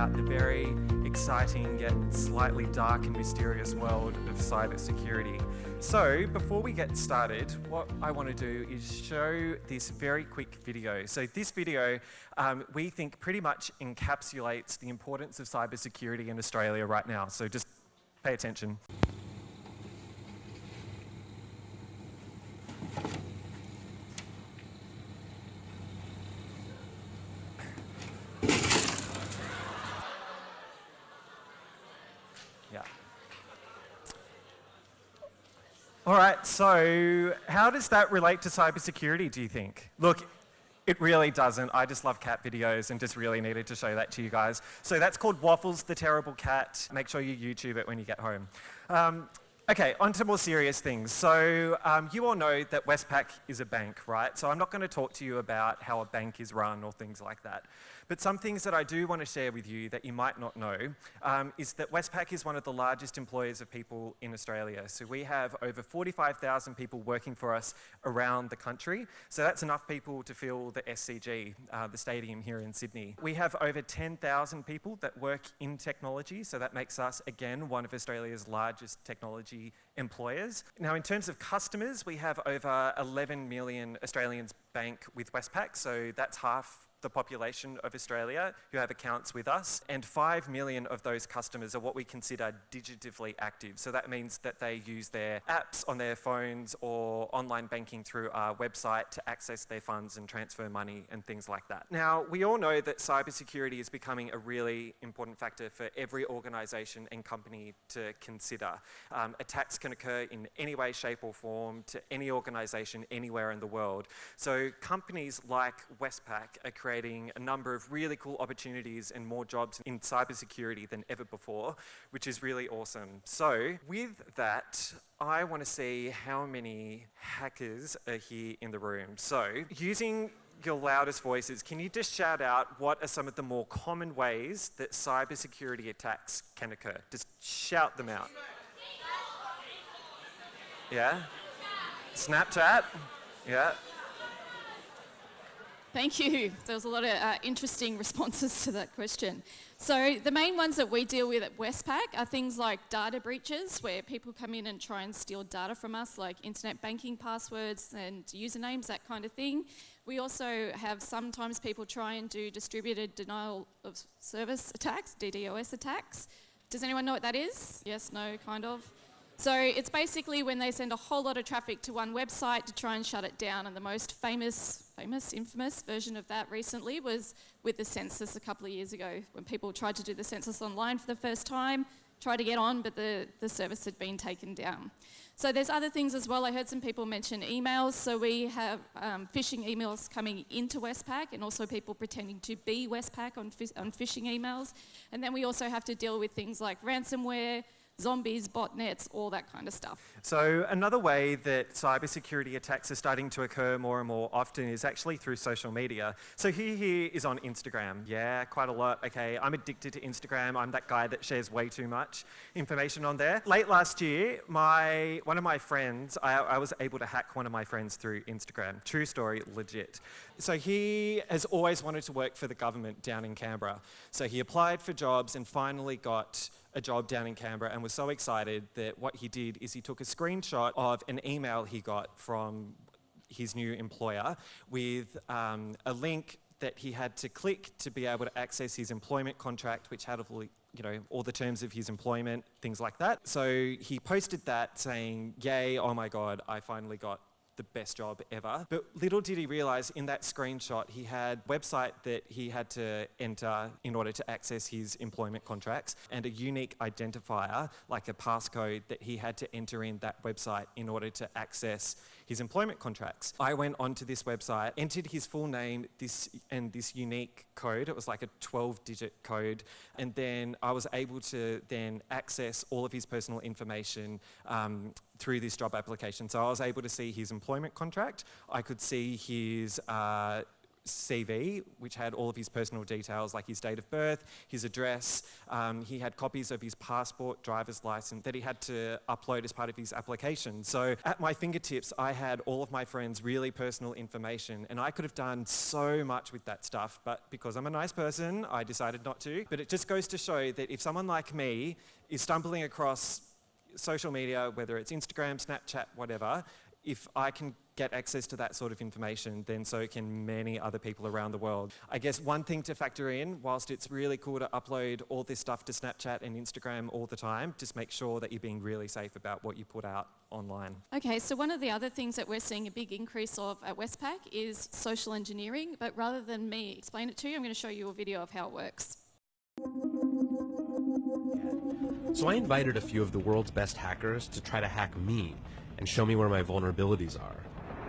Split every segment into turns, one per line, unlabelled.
about the very exciting yet slightly dark and mysterious world of cybersecurity. So before we get started, what I want to do is show this very quick video. So this video, we think pretty much encapsulates the importance of cybersecurity in Australia right now. So just pay attention. All right, so how does that relate to cybersecurity, do you think? Look, it really doesn't. I just love cat videos and just really needed to show that to you guys. So that's called Waffles the Terrible Cat. Make sure you YouTube it when you get home. Okay, on to more serious things. So you all know that Westpac is a bank, right? So I'm not going to talk to you about how a bank is run or things like that. But some things that I do want to share with you that you might not know is that Westpac is one of the largest employers of people in Australia. So we have over 45,000 people working for us around the country. So that's enough people to fill the SCG, the stadium here in Sydney. We have over 10,000 people that work in technology. So that makes us, again, one of Australia's largest technology employers. Now, in terms of customers, we have over 11 million Australians bank with Westpac. So that's half the population of Australia who have accounts with us, and 5 million of those customers are what we consider digitally active. So that means that they use their apps on their phones or online banking through our website to access their funds and transfer money and things like that. Now, we all know that cybersecurity is becoming a really important factor for every organisation and company to consider. Attacks can occur in any way, shape or form to any organisation anywhere in the world. So companies like Westpac are creating a number of really cool opportunities and more jobs in cybersecurity than ever before, which is really awesome. So with that, I want to see how many hackers are here in the room. So using your loudest voices, can you just shout out what are some of the more common ways that cybersecurity attacks can occur? Just shout them out. Yeah? Snapchat? Yeah?
Thank you. There was a lot of interesting responses to that question. So the main ones that we deal with at Westpac are things like data breaches, where people come in and try and steal data from us, like internet banking passwords and usernames, that kind of thing. We also have sometimes people try and do distributed denial of service attacks, DDoS attacks. Does anyone know what that is? Yes, no, kind of. So it's basically when they send a whole lot of traffic to one website to try and shut it down, and the most infamous version of that recently was with the census a couple of years ago, when people tried to do the census online for the first time, tried to get on, but the service had been taken down. So there's other things as well. I heard some people mention emails. So we have phishing emails coming into Westpac, and also people pretending to be Westpac on phishing emails. And then we also have to deal with things like ransomware, zombies, botnets, all that kind of stuff.
So another way that cybersecurity attacks are starting to occur more and more often is actually through social media. So here is on Instagram. Yeah, quite a lot. Okay, I'm addicted to Instagram. I'm that guy that shares way too much information on there. Late last year, one of my friends, I was able to hack one of my friends through Instagram. True story, legit. So he has always wanted to work for the government down in Canberra. So he applied for jobs and finally got a job down in Canberra, and was so excited that what he did is he took a screenshot of an email he got from his new employer with a link that he had to click to be able to access his employment contract, which had all the terms of his employment, things like that. So he posted that saying, yay, oh my God, I finally got the best job ever. But little did he realize in that screenshot, he had a website that he had to enter in order to access his employment contracts, and a unique identifier, like a passcode, that he had to enter in that website in order to access his employment contracts. I went onto this website, entered his full name, this unique code. It was like a 12-digit code. And then I was able to then access all of his personal information through this job application. So I was able to see his employment contract. I could see his CV, which had all of his personal details, like his date of birth, his address. He had copies of his passport, driver's license that he had to upload as part of his application. So at my fingertips, I had all of my friends' really personal information, and I could have done so much with that stuff, but because I'm a nice person, I decided not to. But it just goes to show that if someone like me is stumbling across social media, whether it's Instagram, Snapchat, whatever, if I can get access to that sort of information, then so can many other people around the world. I guess one thing to factor in, whilst it's really cool to upload all this stuff to Snapchat and Instagram all the time, just make sure that you're being really safe about what you put out online.
Okay, so one of the other things that we're seeing a big increase of at Westpac is social engineering, but rather than me explain it to you, I'm going to show you a video of how it works.
So I invited a few of the world's best hackers to try to hack me and show me where my vulnerabilities are.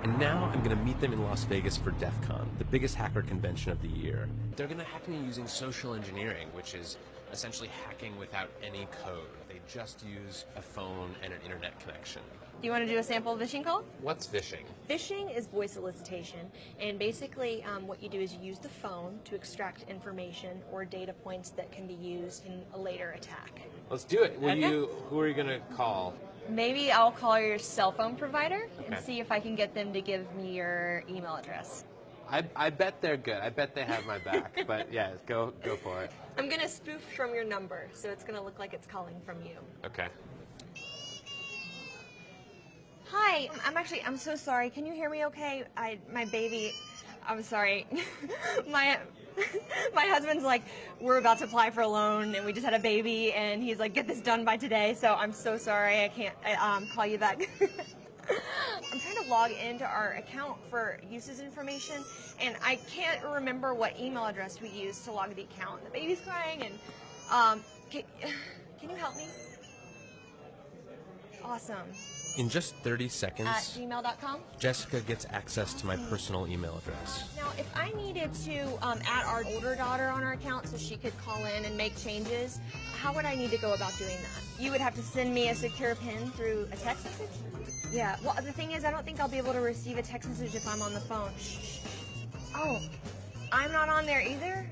And now I'm going to meet them in Las Vegas for DEF CON, the biggest hacker convention of the year. They're going to hack me using social engineering, which is essentially hacking without any code. They just use a phone and an internet connection.
Do you want to do a sample phishing call?
What's phishing?
Phishing is voice solicitation, and basically what you do is you use the phone to extract information or data points that can be used in a later attack.
Let's do it.
Okay.
Who are you going to call?
Maybe I'll call your cell phone provider and
Okay.
see if I can get them to give me your email address.
I bet they're good. I bet they have my back. But yeah, go for it.
I'm going to spoof from your number, so it's going to look like it's calling from you.
Okay.
Hi, I'm so sorry. Can you hear me okay? My baby, I'm sorry. My husband's like, we're about to apply for a loan and we just had a baby and he's like, get this done by today. So I'm so sorry. I can't call you back. I'm trying to log into our account for uses information and I can't remember what email address we used to log the account. The baby's crying and can you help me? Awesome.
In just 30 seconds,
At gmail.com?
Jessica gets access to my personal email address.
Now, if I needed to add our older daughter on our account so she could call in and make changes, how would I need to go about doing that? You would have to send me a secure PIN through a text message? Yeah, well, the thing is, I don't think I'll be able to receive a text message if I'm on the phone. Shh. Oh, I'm not on there either?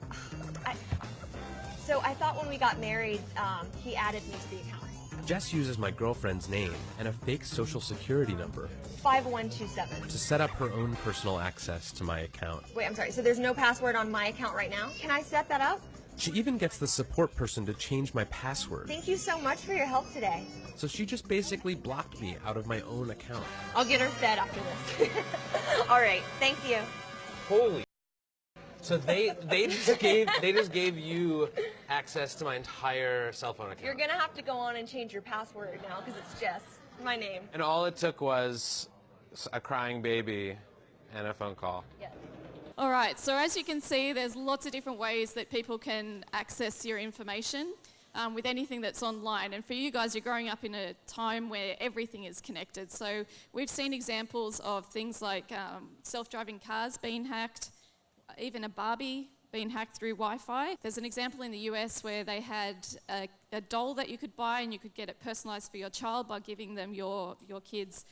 So I thought when we got married, he added me to the account.
Jess uses my girlfriend's name and a fake social security number
5127.
to set up her own personal access to my account.
Wait, I'm sorry, so there's no password on my account right now? Can I set that up?
She even gets the support person to change my password.
Thank you so much for your help today.
So she just basically blocked me out of my own account.
I'll get her fed after this. All right, thank you.
Holy. So they just gave you access to my entire cell phone account.
You're gonna have to go on and change your password now because it's Jess, my name.
And all it took was a crying baby and a phone call.
Yeah.
All right, so as you can see, there's lots of different ways that people can access your information with anything that's online. And for you guys, you're growing up in a time where everything is connected. So we've seen examples of things like self-driving cars being hacked, even a Barbie being hacked through Wi-Fi. There's an example in the US where they had a doll that you could buy and you could get it personalized for your child by giving them your kid's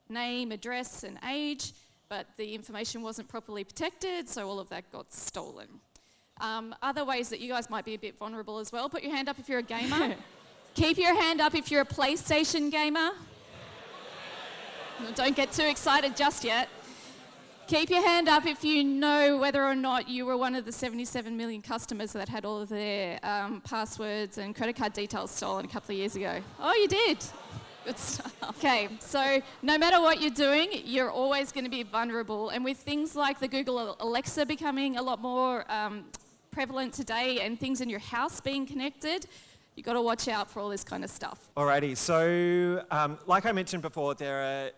name, address, and age, but the information wasn't properly protected, so all of that got stolen. Other ways that you guys might be a bit vulnerable as well, put your hand up if you're a gamer. Keep your hand up if you're a PlayStation gamer. Don't get too excited just yet. Keep your hand up if you know whether or not you were one of the 77 million customers that had all of their passwords and credit card details stolen a couple of years ago. Oh, you did. Good stuff. Okay, so no matter what you're doing, you're always going to be vulnerable. And with things like the Google Alexa becoming a lot more prevalent today and things in your house being connected, you've got to watch out for all this kind of stuff.
Alrighty, so like I mentioned before, there are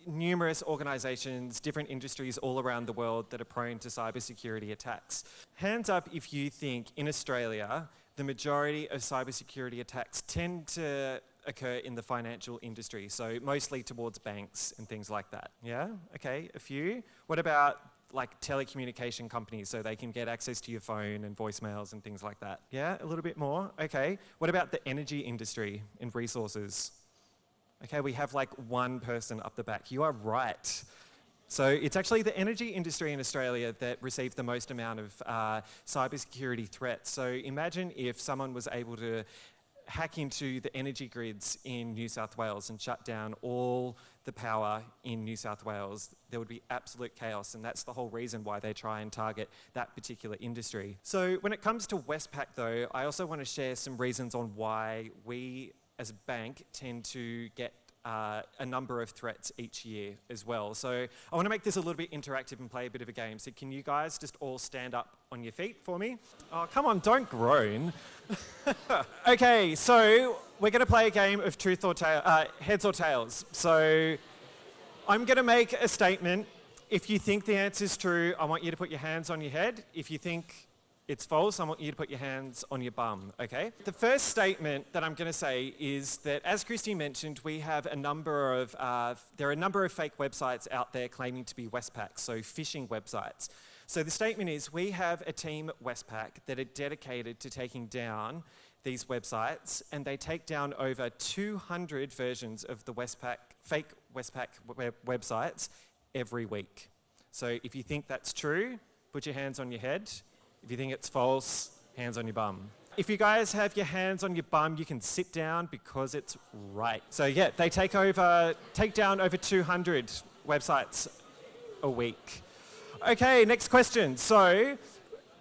numerous organizations, different industries all around the world that are prone to cybersecurity attacks. Hands up if you think in Australia, the majority of cybersecurity attacks tend to occur in the financial industry, so mostly towards banks and things like that. Yeah? Okay, a few. What about like telecommunication companies so they can get access to your phone and voicemails and things like that? Yeah, a little bit more. Okay. What about the energy industry and resources? Okay, we have like one person up the back. You are right. So it's actually the energy industry in Australia that received the most amount of cybersecurity threats. So imagine if someone was able to hack into the energy grids in New South Wales and shut down all the power in New South Wales. There would be absolute chaos, and that's the whole reason why they try and target that particular industry. So when it comes to Westpac though, I also want to share some reasons on why we as a bank tend to get a number of threats each year as well. So I want to make this a little bit interactive and play a bit of a game. So can you guys just all stand up on your feet for me? Oh, come on, don't groan. Okay, so we're going to play a game of truth or heads or tails. So I'm going to make a statement. If you think the answer is true, I want you to put your hands on your head. If you think it's false, I want you to put your hands on your bum, okay? The first statement that I'm going to say is that, as Kristy mentioned, we have there are a number of fake websites out there claiming to be Westpac, so phishing websites. So the statement is, we have a team at Westpac that are dedicated to taking down these websites, and they take down over 200 versions of the fake Westpac websites every week. So if you think that's true, put your hands on your head. If you think it's false, hands on your bum. If you guys have your hands on your bum, you can sit down because it's right. So yeah, they take down over 200 websites a week. Okay, next question. So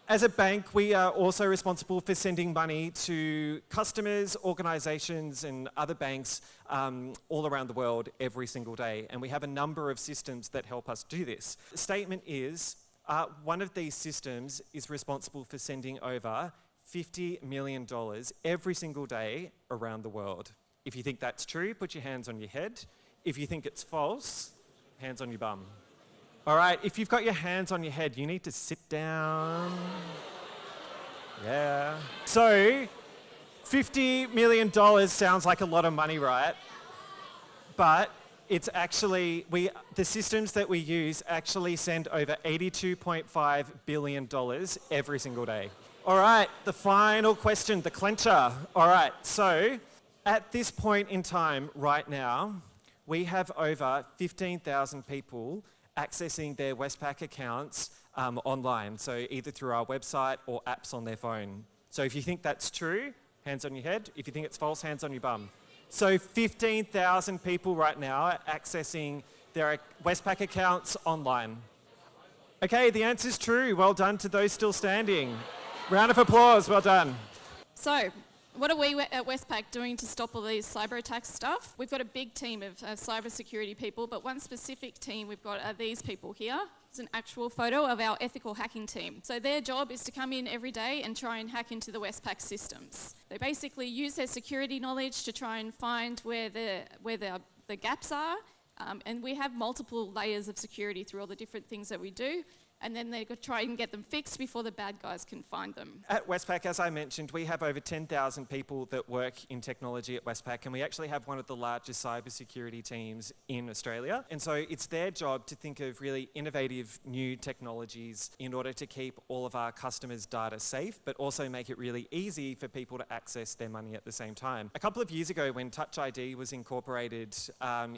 as a bank, we are also responsible for sending money to customers, organizations, and other banks all around the world every single day. And we have a number of systems that help us do this. The statement is, one of these systems is responsible for sending over $50 million every single day around the world. If you think that's true, put your hands on your head. If you think it's false, hands on your bum. All right, if you've got your hands on your head, you need to sit down. Yeah. So, $50 million sounds like a lot of money, right? But it's actually, the systems that we use actually send over $82.5 billion every single day. All right, the final question, the clincher. All right, so at this point in time right now, we have over 15,000 people accessing their Westpac accounts online, so either through our website or apps on their phone. So if you think that's true, hands on your head. If you think it's false, hands on your bum. So 15,000 people right now are accessing their Westpac accounts online. Okay, the answer is true. Well done to those still standing. Round of applause, well done.
So, what are we at Westpac doing to stop all these cyber attack stuff? We've got a big team of cybersecurity people, but one specific team we've got are these people here. It's an actual photo of our ethical hacking team. So their job is to come in every day and try and hack into the Westpac systems. They basically use their security knowledge to try and find where the gaps are, and we have multiple layers of security through all the different things that we do. And then they try and get them fixed before the bad guys can find them.
At Westpac, as I mentioned, we have over 10,000 people that work in technology at Westpac, and we actually have one of the largest cybersecurity teams in Australia. And so it's their job to think of really innovative new technologies in order to keep all of our customers' data safe, but also make it really easy for people to access their money at the same time. A couple of years ago, when Touch ID was incorporated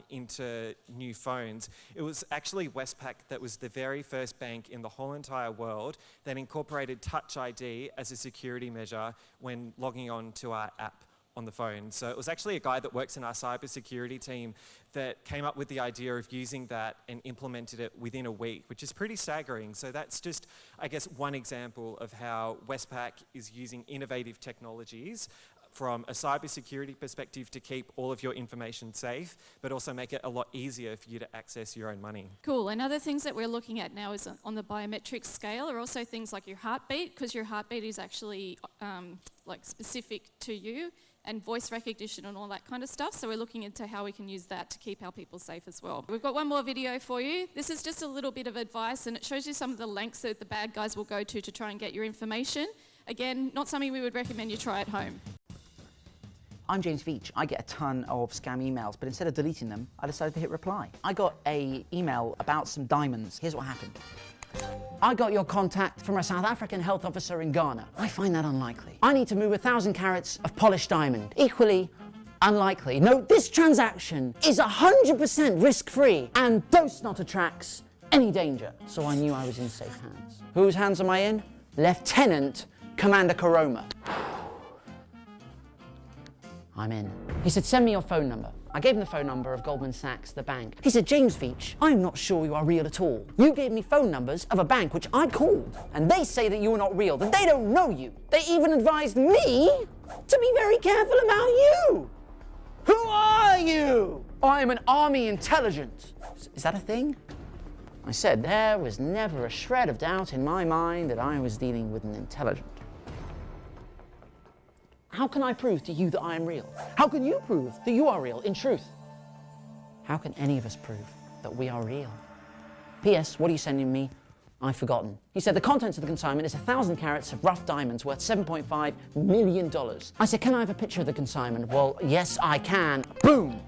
into new phones, it was actually Westpac that was the very first bank in the whole entire world that incorporated Touch ID as a security measure when logging on to our app on the phone. So it was actually a guy that works in our cybersecurity team that came up with the idea of using that and implemented it within a week, which is pretty staggering. So that's just, I guess, one example of how Westpac is using innovative technologies from a cybersecurity perspective to keep all of your information safe, but also make it a lot easier for you to access your own money.
Cool, and other things that we're looking at now is on the biometric scale are also things like your heartbeat, because your heartbeat is actually like specific to you, and voice recognition and all that kind of stuff. So we're looking into how we can use that to keep our people safe as well. We've got one more video for you. This is just a little bit of advice, and it shows you some of the lengths that the bad guys will go to try and get your information. Again, not something we would recommend you try at home.
I'm James Veach. I get a ton of scam emails, but instead of deleting them, I decided to hit reply. I got an email about some diamonds. Here's what happened. I got your contact from a South African health officer in Ghana. I find that unlikely. I need to move 1,000 carats of polished diamond. Equally unlikely. No, this transaction is 100% risk-free, and Dose Not Attracts any danger, so I knew I was in safe hands. Whose hands am I in? Lieutenant Commander Karoma. I'm in. He said, send me your phone number. I gave him the phone number of Goldman Sachs, the bank. He said, James Veach, I'm not sure you are real at all. You gave me phone numbers of a bank which I called, and they say that you are not real, that they don't know you. They even advised me to be very careful about you. Who are you? I am an army intelligence. Is that a thing? I said, there was never a shred of doubt in my mind that I was dealing with an intelligent. How can I prove to you that I am real? How can you prove that you are real in truth? How can any of us prove that we are real? P.S. What are you sending me? I've forgotten. He said the contents of the consignment is 1,000 carats of rough diamonds worth $7.5 million. I said, can I have a picture of the consignment? Well, yes, I can. Boom!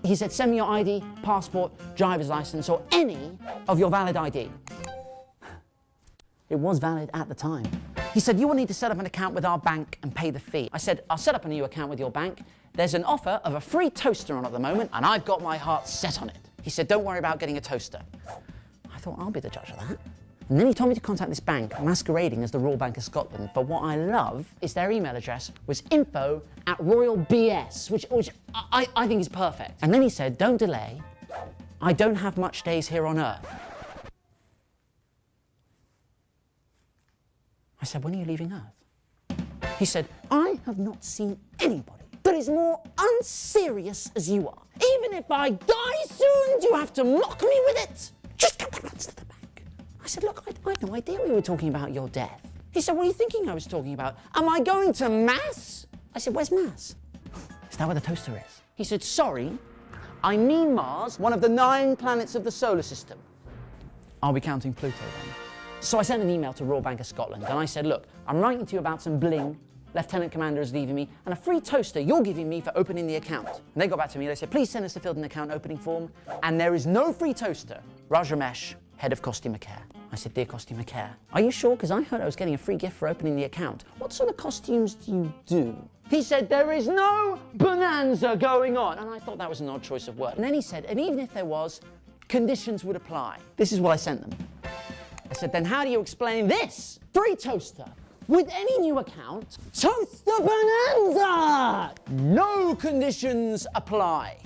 He said, send me your ID, passport, driver's license, or any of your valid ID. It was valid at the time. He said, you will need to set up an account with our bank and pay the fee. I said, I'll set up a new account with your bank. There's an offer of a free toaster on at the moment, and I've got my heart set on it. He said, don't worry about getting a toaster. I thought, I'll be the judge of that. And then he told me to contact this bank, masquerading as the Royal Bank of Scotland. But what I love is their email address was info@royalbs, which I think is perfect. And then he said, don't delay. I don't have much days here on Earth. I said, when are you leaving Earth? He said, I have not seen anybody that is more unserious as you are. Even if I die soon, do you have to mock me with it? Just come to the bank. I said, look, I had no idea we were talking about your death. He said, what are you thinking I was talking about? Am I going to Mass? I said, where's Mass? Is that where the toaster is? He said, sorry, I mean Mars, one of the 9 planets of the solar system. I'll be counting Pluto then. So I sent an email to Royal Bank of Scotland and I said, look, I'm writing to you about some bling Lieutenant Commander is leaving me and a free toaster you're giving me for opening the account. And they got back to me, they said, please send us the filled in account opening form. And there is no free toaster. Raj Ramesh, head of costume care. I said, dear costume care, are you sure? Because I heard I was getting a free gift for opening the account. What sort of costumes do you do? He said, there is no bonanza going on. And I thought that was an odd choice of word. And then he said, and even if there was, conditions would apply. This is what I sent them. I said, then how do you explain this? Free toaster. With any new account, toaster bonanza! No conditions apply.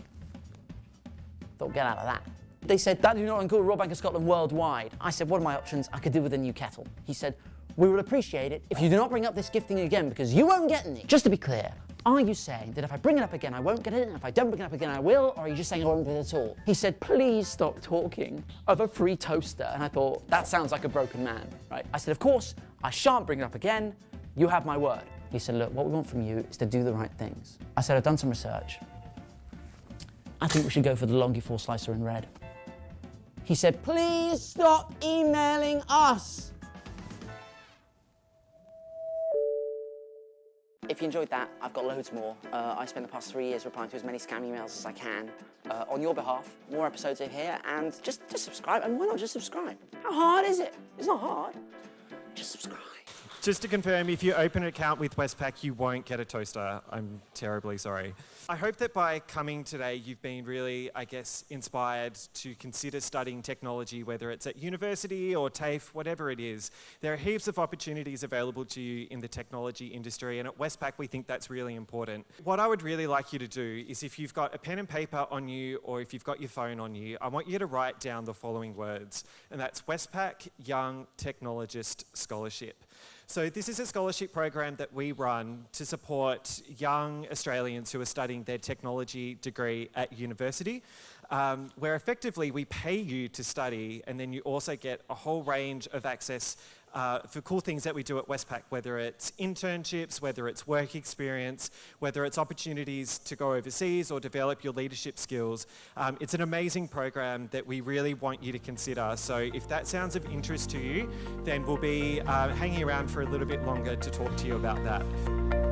Thought, get out of that. They said, that do not include Royal Bank of Scotland worldwide. I said, what are my options? I could do with a new kettle. He said, we will appreciate it if you do not bring up this gifting again because you won't get any. Just to be clear, are you saying that if I bring it up again, I won't get it, and if I don't bring it up again, I will, or are you just saying I won't get it at all? He said, please stop talking of a free toaster. And I thought, that sounds like a broken man, right? I said, of course, I shan't bring it up again. You have my word. He said, look, what we want from you is to do the right things. I said, I've done some research. I think we should go for the Longifore slicer in red. He said, please stop emailing us. If you enjoyed that, I've got loads more. I spent the past 3 years replying to as many scam emails as I can. On your behalf, more episodes are here, and just subscribe. And why not just subscribe? How hard is it? It's not hard. Just subscribe.
Just to confirm, if you open an account with Westpac, you won't get a toaster. I'm terribly sorry. I hope that by coming today, you've been really, I guess, inspired to consider studying technology, whether it's at university or TAFE, whatever it is. There are heaps of opportunities available to you in the technology industry, and at Westpac, we think that's really important. What I would really like you to do is if you've got a pen and paper on you, or if you've got your phone on you, I want you to write down the following words, and that's Westpac Young Technologist Scholarship. So this is a scholarship program that we run to support young Australians who are studying their technology degree at university, where effectively we pay you to study, and then you also get a whole range of access for cool things that we do at Westpac, whether it's internships, whether it's work experience, whether it's opportunities to go overseas or develop your leadership skills. It's an amazing program that we really want you to consider. So if that sounds of interest to you, then we'll be hanging around for a little bit longer to talk to you about that.